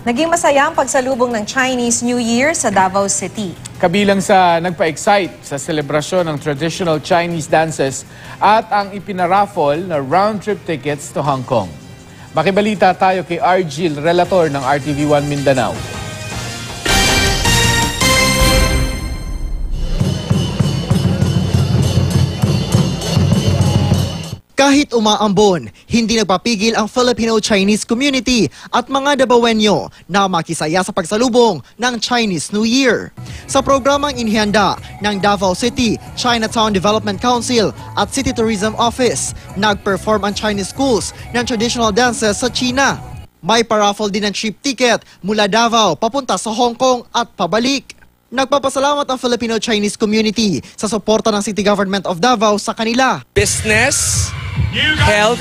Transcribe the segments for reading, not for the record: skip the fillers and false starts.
Naging masaya ang pagsalubong ng Chinese New Year sa Davao City. Kabilang sa nagpa-excite sa selebrasyon ng traditional Chinese dances at ang ipinaraffle na round-trip tickets to Hong Kong. Makibalita tayo kay Argil, relator ng RTV1 Mindanao. Kahit umaambon, hindi nagpapigil ang Filipino-Chinese community at mga Davaoenyo na makisaya sa pagsalubong ng Chinese New Year. Sa programang inihanda ng Davao City Chinatown Development Council at City Tourism Office, nag-perform ang Chinese schools ng traditional dances sa China. May paraffle din ng trip ticket mula Davao papunta sa Hong Kong at pabalik. Nagpapasalamat ang Filipino-Chinese community sa suporta ng City Government of Davao sa kanila. Business, health,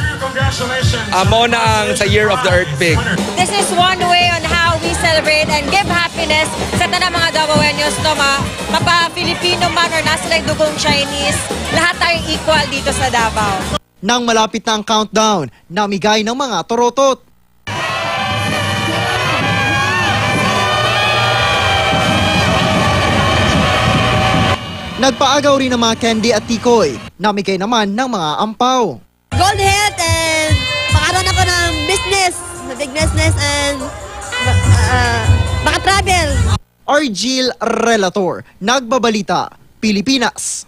amo na ang sa Year of the Earth Pig. This is one way on how we celebrate and give happiness sa tanang mga Davaoenyos no, mapa-Filipino man or nasa like dugong Chinese, lahat tayong equal dito sa Davao. Nang malapit na ang countdown, namigay ng mga torotot. Nagpaagaw rin ng mga candy at tikoy, namigay naman ng mga ampaw. Gold health and makaroon ako ng business, big business and maka-travel. Argil, relator, nagbabalita, Pilipinas.